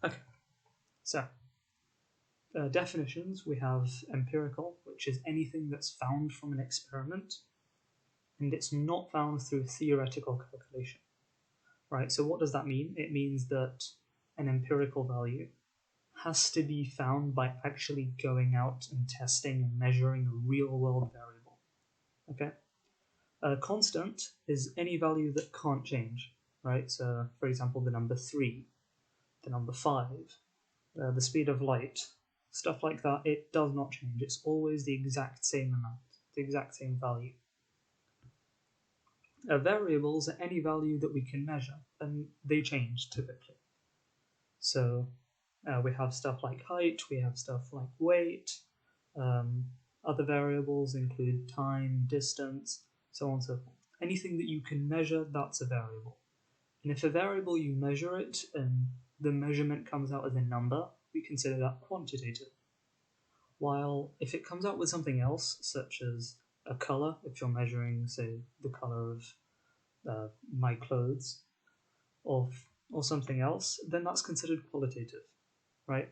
Okay, so definitions, we have empirical, which is anything that's found from an experiment, and it's not found through theoretical calculation, right? So what does that mean? It means that an empirical value has to be found by actually going out and testing and measuring a real-world variable, okay? A constant is any value that can't change, right? So, for example, the number 3, the number 5, the speed of light, stuff like that, it does not change. It's always the exact same amount, the exact same value. Variables are any value that we can measure, and they change typically. So we have stuff like height, we have stuff like weight. Other variables include time, distance, so on and so forth. Anything that you can measure, that's a variable. And if a variable you measure it and the measurement comes out as a number, we consider that quantitative. While if it comes out with something else, such as a color, if you're measuring, say, the color of my clothes, or something else, then that's considered qualitative, right?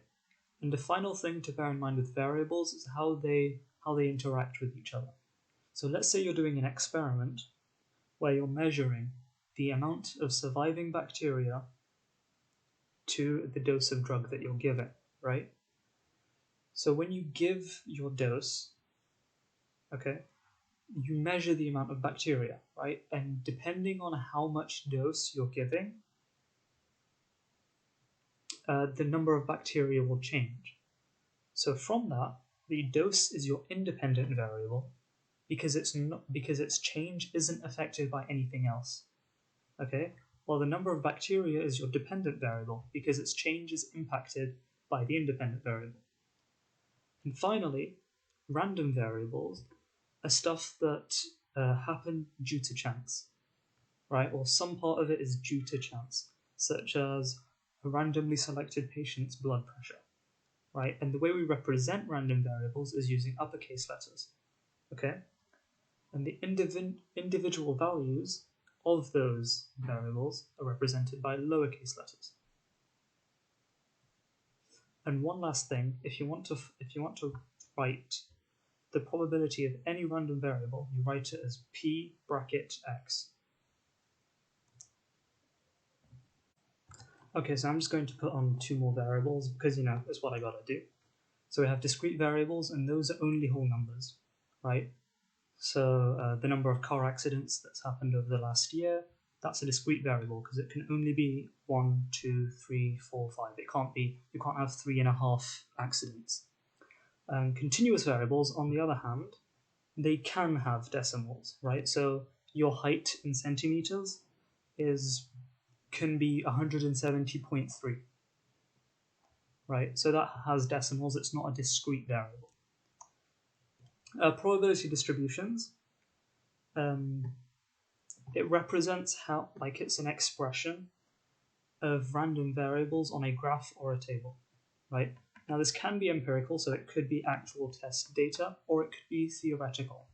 And the final thing to bear in mind with variables is how they interact with each other. So let's say you're doing an experiment where you're measuring the amount of surviving bacteria to the dose of drug that you're giving, right? So when you give your dose, okay, you measure the amount of bacteria, right? And depending on how much dose you're giving, the number of bacteria will change. So from that, the dose is your independent variable because its change isn't affected by anything else. Okay? While the number of bacteria is your dependent variable because its change is impacted by the independent variable. And finally, random variables are stuff that happen due to chance, right? Or some part of it is due to chance, such as a randomly selected patient's blood pressure, right? And the way we represent random variables is using uppercase letters, okay? And the individual values of those variables are represented by lowercase letters. And one last thing, if you want to write the probability of any random variable, you write it as p bracket x. Okay, so I'm just going to put on 2 more variables because, it's what I gotta do. So we have discrete variables, and those are only whole numbers, right? So the number of car accidents that's happened over the last year, that's a discrete variable because it can only be 1, 2, 3, 4, 5. You can't have 3.5 accidents. Continuous variables, on the other hand, they can have decimals, right? So your height in centimeters can be 170.3, right? So that has decimals. It's not a discrete variable. Probability distributions. It represents how, it's an expression of random variables on a graph or a table, right? Now this can be empirical, so it could be actual test data, or it could be theoretical,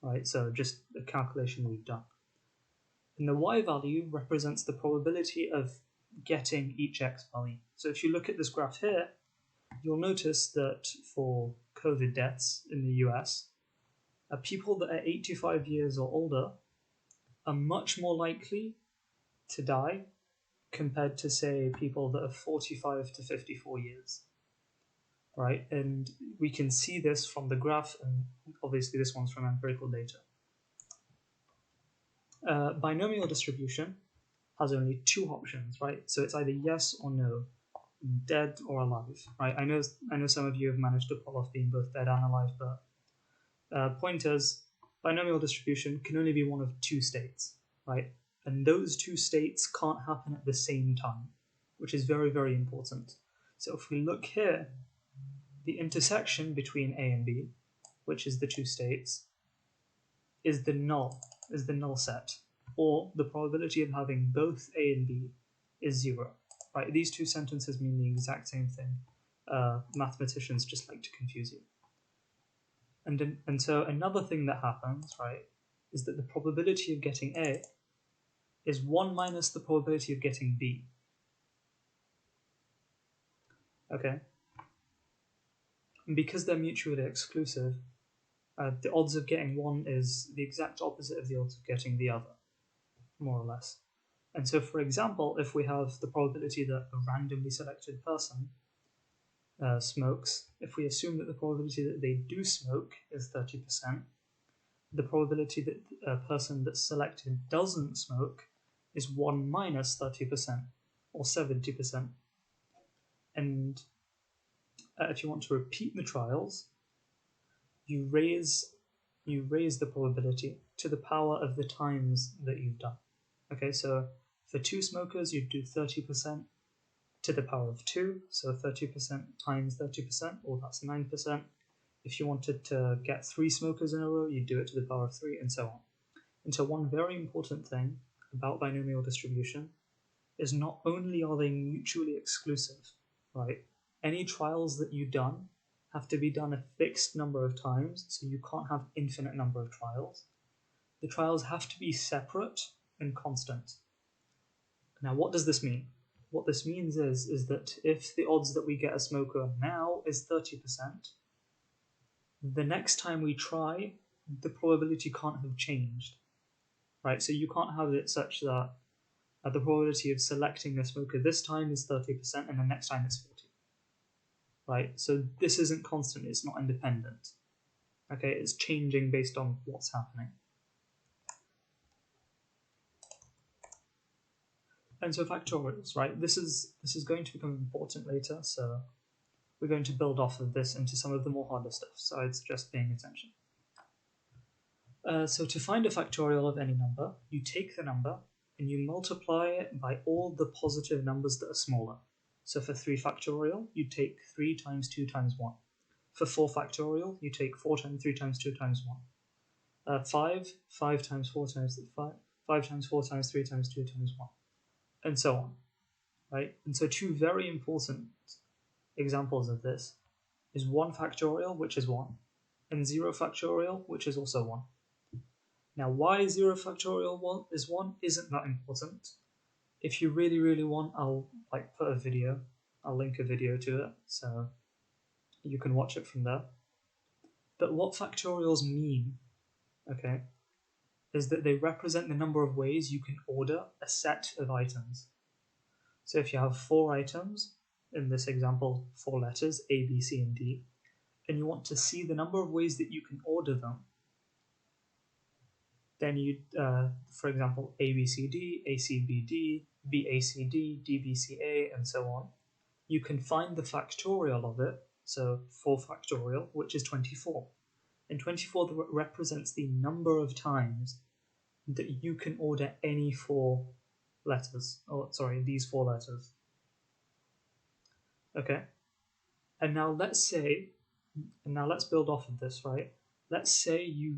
right? So just a calculation we've done. And the y value represents the probability of getting each x value. So if you look at this graph here, you'll notice that for COVID deaths in the US, people that are 85 years or older are much more likely to die compared to, say, people that are 45 to 54 years, right? And we can see this from the graph, and obviously this one's from empirical data. Binomial distribution has only 2 options, right? So it's either yes or no, dead or alive, right? I know some of you have managed to pull off being both dead and alive, but point is, binomial distribution can only be one of 2 states, right? And those 2 states can't happen at the same time, which is very, very important. So if we look here, the intersection between A and B, which is the 2 states, is the null set, or the probability of having both A and B is 0. Right? These 2 sentences mean the exact same thing. Mathematicians just like to confuse you. And so another thing that happens, right, is that the probability of getting A is 1 minus the probability of getting B. Okay? And because they're mutually exclusive, the odds of getting one is the exact opposite of the odds of getting the other, more or less. And so, for example, if we have the probability that a randomly selected person smokes, if we assume that the probability that they do smoke is 30%, the probability that a person that's selected doesn't smoke is 1 minus 30%, or 70%. And if you want to repeat the trials, you raise the probability to the power of the times that you've done. Okay, so for 2 smokers, you'd do 30% to the power of 2, so 30% times 30%, or that's 9%. If you wanted to get 3 smokers in a row, you'd do it to the power of 3, and so on. And so one very important thing about binomial distribution is not only are they mutually exclusive, right? Any trials that you've done have to be done a fixed number of times, so you can't have infinite number of trials. The trials have to be separate and constant. Now, what does this mean? What this means is that if the odds that we get a smoker now is 30%, the next time we try, the probability can't have changed, right? So you can't have it such that the probability of selecting a smoker this time is 30% and the next time it's 40, right? So this isn't constant, it's not independent. Okay, it's changing based on what's happening. And so factorials, right? This is going to become important later, so we're going to build off of this into some of the more harder stuff, so I'd suggest paying attention. So to find a factorial of any number, you take the number and you multiply it by all the positive numbers that are smaller. So for 3 factorial, you take 3 times 2 times 1. For 4 factorial, you take 4 times 3 times 2 times 1. 5 times 4 times 5, 5 times 4 times 3 times 2 times 1, and so on, right? And so 2 very important examples of this is 1 factorial, which is 1, and 0 factorial, which is also 1. Now, why 0 factorial is 1 isn't that important. If you really, really want, I'll put a video. I'll link a video to it, so you can watch it from there. But what factorials mean, okay, is that they represent the number of ways you can order a set of items. So if you have 4 items, in this example, 4 letters, A, B, C, and D, and you want to see the number of ways that you can order them, then you, for example, A, B, C, D, A, C, B, D, B, A, C, D, D, B, C, A, and so on. You can find the factorial of it, so 4 factorial, which is 24. And 24 represents the number of times that you can order any 4 letters. Oh, sorry, these 4 letters. Okay? And now let's build off of this, right? Let's say you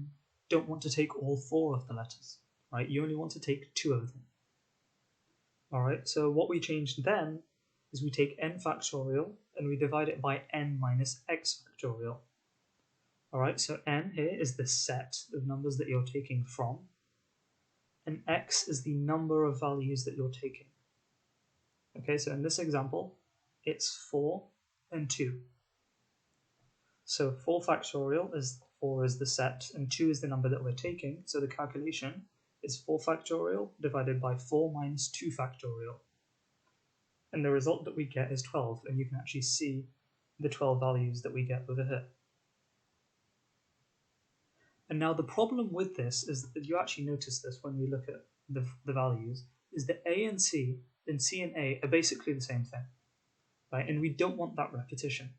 don't want to take all 4 of the letters, right? You only want to take 2 of them. All right, so what we changed then is we take n factorial and we divide it by n minus x factorial. All right, so n here is the set of numbers that you're taking from, and x is the number of values that you're taking. Okay, so in this example, it's 4 and 2. So 4 factorial is 4 is the set, and 2 is the number that we're taking. So the calculation is 4 factorial divided by 4 minus 2 factorial. And the result that we get is 12, and you can actually see the 12 values that we get over here. And now the problem with this is that you actually notice this when we look at the values, is that A and C and A are basically the same thing, right? And we don't want that repetition.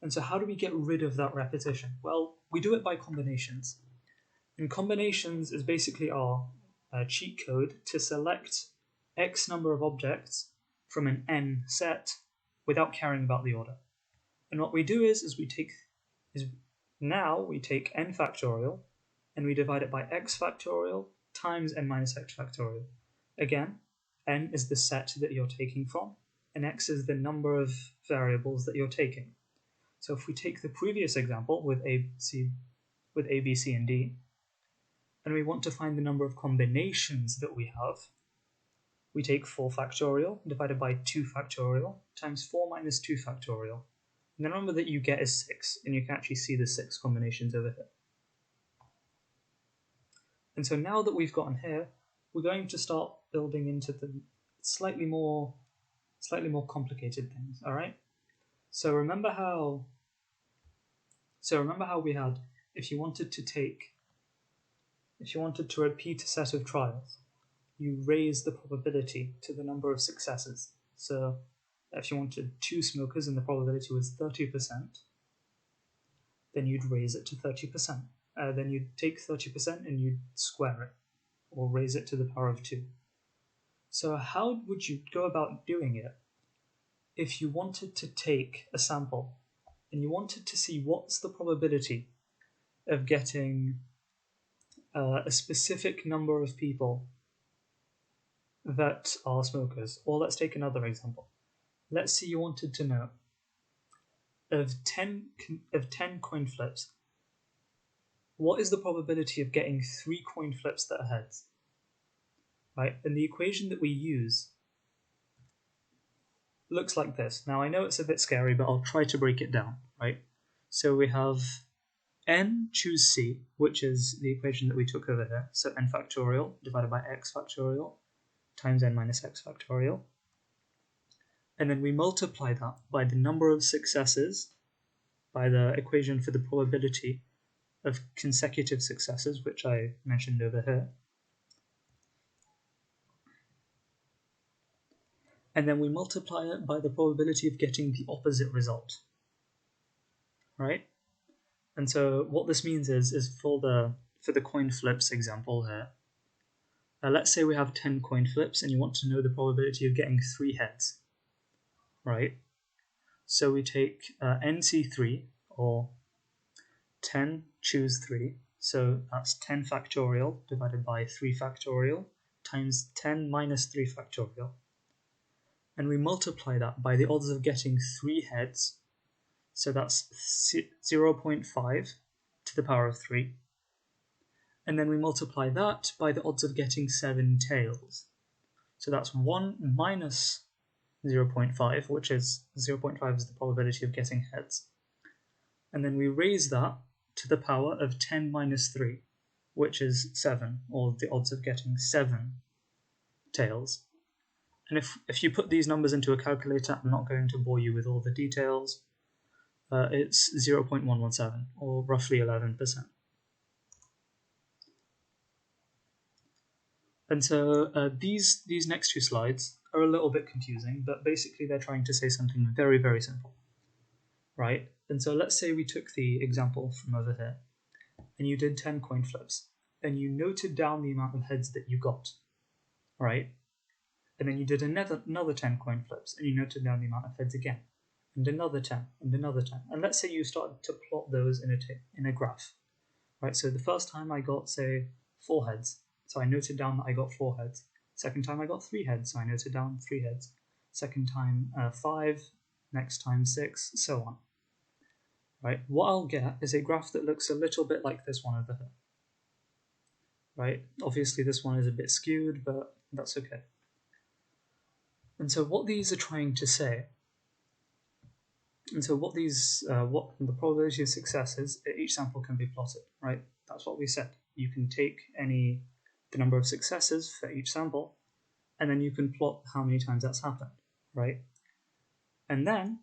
And so how do we get rid of that repetition? Well, we do it by combinations. And combinations is basically our cheat code to select X number of objects from an N set without caring about the order. And what we do is we take N factorial and we divide it by X factorial times N minus X factorial. Again, N is the set that you're taking from, and X is the number of variables that you're taking. So if we take the previous example with A, B, C, and D, and we want to find the number of combinations that we have, we take 4 factorial divided by 2 factorial times 4 minus 2 factorial. And the number that you get is 6, and you can actually see the 6 combinations over here. And so now that we've gotten here, we're going to start building into the slightly more complicated things, all right? So remember how we had, if you wanted to repeat a set of trials, you raise the probability to the number of successes. So if you wanted 2 smokers and the probability was 30%, then you'd raise it to 30%. Then you'd take 30% and you'd square it, or raise it to the power of 2. So how would you go about doing it if you wanted to take a sample and you wanted to see what's the probability of getting a specific number of people that are smokers? Or let's take another example. Let's say you wanted to know of 10 coin flips, what is the probability of getting 3 coin flips that are heads? Right? And the equation that we use looks like this. Now I know it's a bit scary, but I'll try to break it down, right? So we have n choose c, which is the equation that we took over here. So n factorial divided by x factorial times n minus x factorial. And then we multiply that by the number of successes, by the equation for the probability of consecutive successes, which I mentioned over here. And then we multiply it by the probability of getting the opposite result, right? And so what this means is for the coin flips example here, let's say we have 10 coin flips and you want to know the probability of getting 3 heads, right? So we take NC3, or 10 choose 3, so that's 10 factorial divided by 3 factorial times 10 minus 3 factorial. And we multiply that by the odds of getting 3 heads, so that's 0.5 to the power of 3. And then we multiply that by the odds of getting 7 tails. So that's 1 minus 0.5, which is 0.5 is the probability of getting heads. And then we raise that to the power of 10 minus 3, which is 7, or the odds of getting 7 tails. And if you put these numbers into a calculator, I'm not going to bore you with all the details, it's 0.117, or roughly 11%. And so these next 2 slides are a little bit confusing, but basically they're trying to say something very, very simple, right? And so let's say we took the example from over here, and you did 10 coin flips, and you noted down the amount of heads that you got, right? And then you did another 10 coin flips, and you noted down the amount of heads again, and another 10, and another 10. And let's say you started to plot those in a graph, right? So the first time I got, say, 4 heads, so I noted down that I got 4 heads. Second time I got 3 heads, so I noted down 3 heads. Second time 5, next time 6, so on. Right? What I'll get is a graph that looks a little bit like this one over here. Right? Obviously this one is a bit skewed, but that's okay. And so what these are trying to say, and so what the probability of success is, each sample can be plotted, right? That's what we said. You can take the number of successes for each sample, and then you can plot how many times that's happened, right? And then,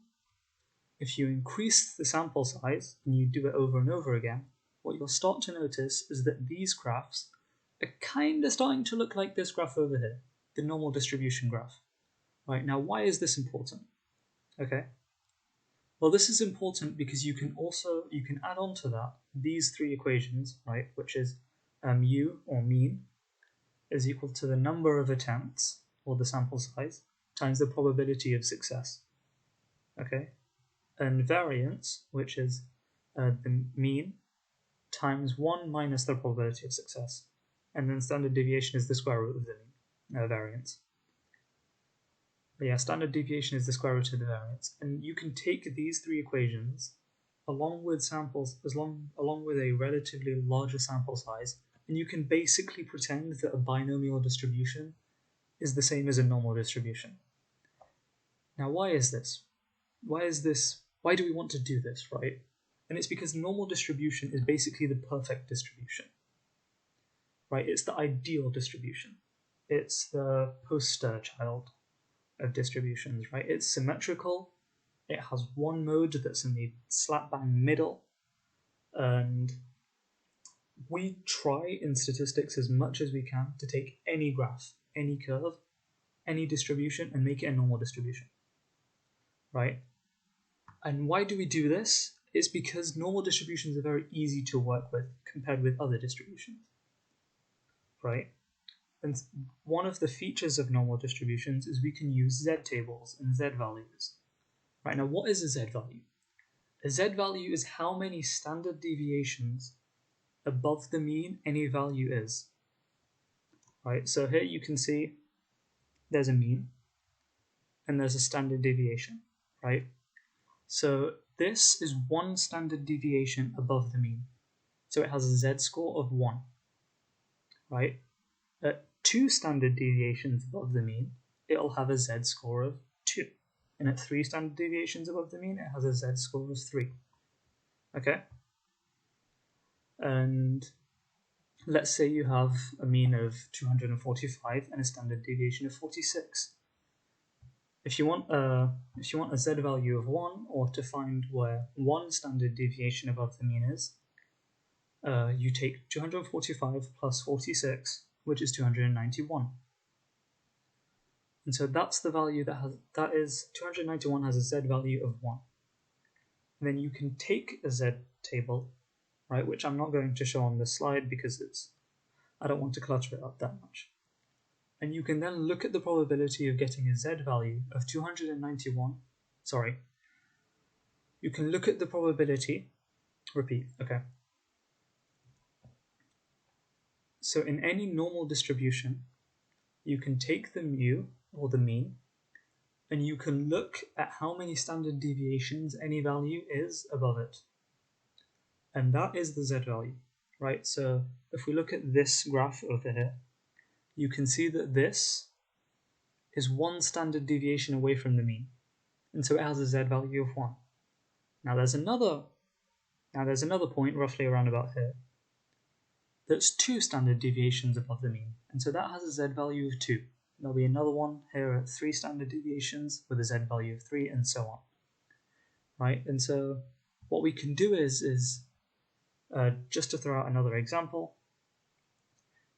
if you increase the sample size and you do it over and over again, what you'll start to notice is that these graphs are kind of starting to look like this graph over here, the normal distribution graph. Right, now why is this important? Okay, well this is important because you can add on to that these 3 equations, right, which is mu, or mean, is equal to the number of attempts, or the sample size, times the probability of success. Okay, and variance, which is the mean, times 1 minus the probability of success. And then standard deviation is the square root of the variance. But yeah, standard deviation is the square root of the variance. And you can take these 3 equations along with along with a relatively larger sample size, and you can basically pretend that a binomial distribution is the same as a normal distribution. Now, why is this? Why do we want to do this, right? And it's because normal distribution is basically the perfect distribution, right? It's the ideal distribution. It's the poster child of distributions, right? It's symmetrical. It has one mode that's in the slap bang middle. And we try in statistics as much as we can to take any graph, any curve, any distribution, and make it a normal distribution, right? And why do we do this? It's because normal distributions are very easy to work with compared with other distributions, right? And one of the features of normal distributions is we can use z tables and z values. Right, now what is a z value? A z value is how many standard deviations above the mean any value is. Right, so here you can see there's a mean and there's a standard deviation, right? So this is one standard deviation above the mean. So it has a z-score of 1, right? At 2 standard deviations above the mean, it'll have a z-score of 2. And at 3 standard deviations above the mean, it has a z-score of 3. Okay? And let's say you have a mean of 245 and a standard deviation of 46. If you want a z value of 1, or to find where 1 standard deviation above the mean is, you take 245 plus 46, which is 291. And so that's the value that is 291 has a z value of 1. And then you can take a z table, right, which I'm not going to show on this slide because I don't want to clutter it up that much. And you can then look at the probability of getting a z value of 291. Sorry. You can look at the probability. Repeat, okay. So in any normal distribution, you can take the mu, or the mean, and you can look at how many standard deviations any value is above it. And that is the z value, right? So if we look at this graph over here, you can see that this is 1 standard deviation away from the mean. And so it has a z value of 1. Now there's another point roughly around about here that's 2 standard deviations above the mean. And so that has a z value of 2. There'll be another one here at 3 standard deviations with a z value of 3, and so on. Right? And so what we can do is just to throw out another example,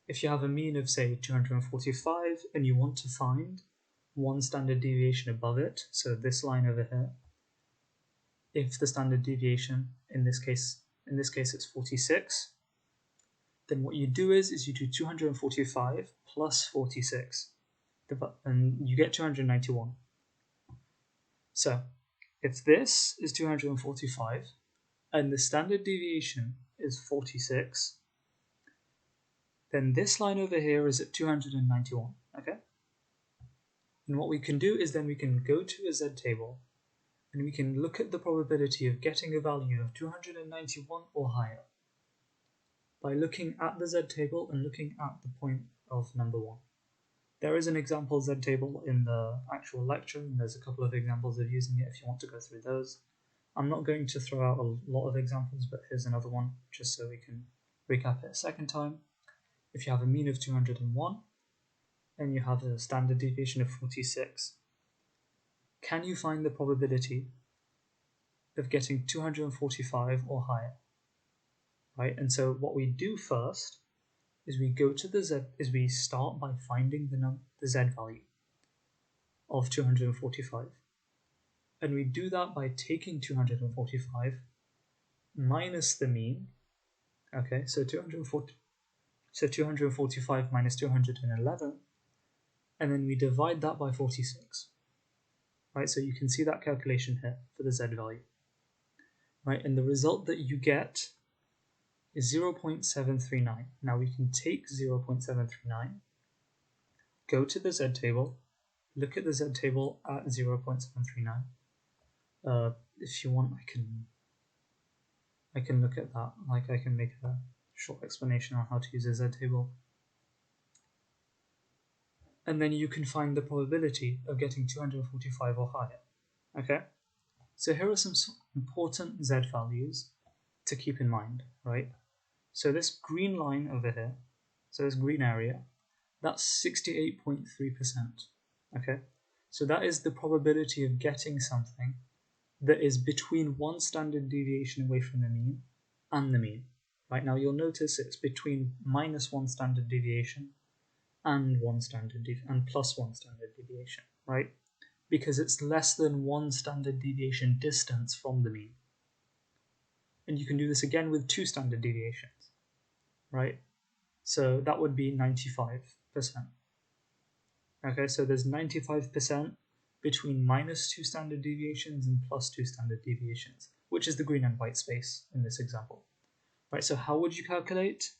if you have a mean of, say, 245 and you want to find 1 standard deviation above it, so this line over here, if the standard deviation in this case it's 46, then what you do is you do 245 plus 46, and you get 291. So if this is 245 and the standard deviation is 46, then this line over here is at 291, okay? And what we can do is then we can go to a z table and we can look at the probability of getting a value of 291 or higher by looking at the z table and looking at the point of number 1. There is an example z table in the actual lecture, and there's a couple of examples of using it if you want to go through those. I'm not going to throw out a lot of examples, but here's another one just so we can recap it a second time. If you have a mean of 201 and you have a standard deviation of 46, can you find the probability of getting 245 or higher? Right, and so what we do first is we start by finding the z value of 245, and we do that by taking 245 minus the mean. Okay, so 245 minus 211, and then we divide that by 46. Right, so you can see that calculation here for the z value. Right, and the result that you get is 0.739. Now we can take 0.739, go to the z table, look at the z table at 0.739. If you want, I can look at that. Like, I can make a short explanation on how to use a z table. and then you can find the probability of getting 245 or higher. Okay, so here are some important Z values to keep in mind, right? So this green line over here, so this green area, that's 68.3%. Okay, so that is the probability of getting something that is between one standard deviation away from the mean and the mean. Right, now you'll notice it's between -1 standard deviation and plus one standard deviation, right? Because it's less than one standard deviation distance from the mean. And you can do this again with 2 standard deviations, right? So that would be 95%. Okay, so there's 95% between -2 standard deviations and +2 standard deviations, which is the green and white space in this example. Right, so how would you calculate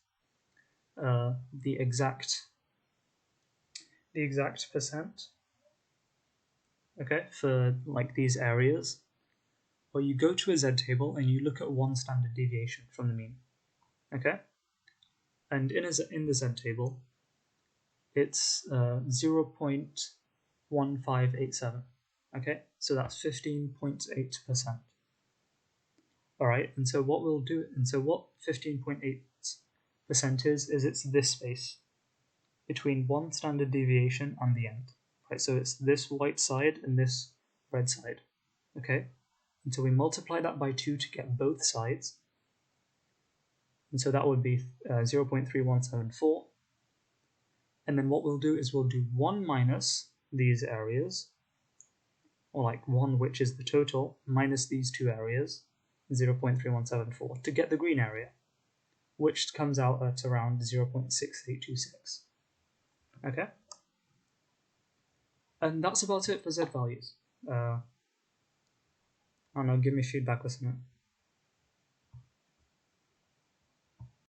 the exact percent, okay, for like these areas? Well, you go to a Z table and you look at one standard deviation from the mean, okay? And in the Z table, it's 0.1587, okay? So that's 15.8%. All right, and so what 15.8% is it's this space between one standard deviation and the end, right? So it's this white side and this red side, okay? And so we multiply that by 2 to get both sides, and so that would be 0.3174. And then what we'll do is we'll do 1 minus these areas, or like 1, which is the total, minus these 2 areas, 0.3174, to get the green area, which comes out at around 0.6826. Okay? And that's about it for Z values. I don't know, give me feedback or something.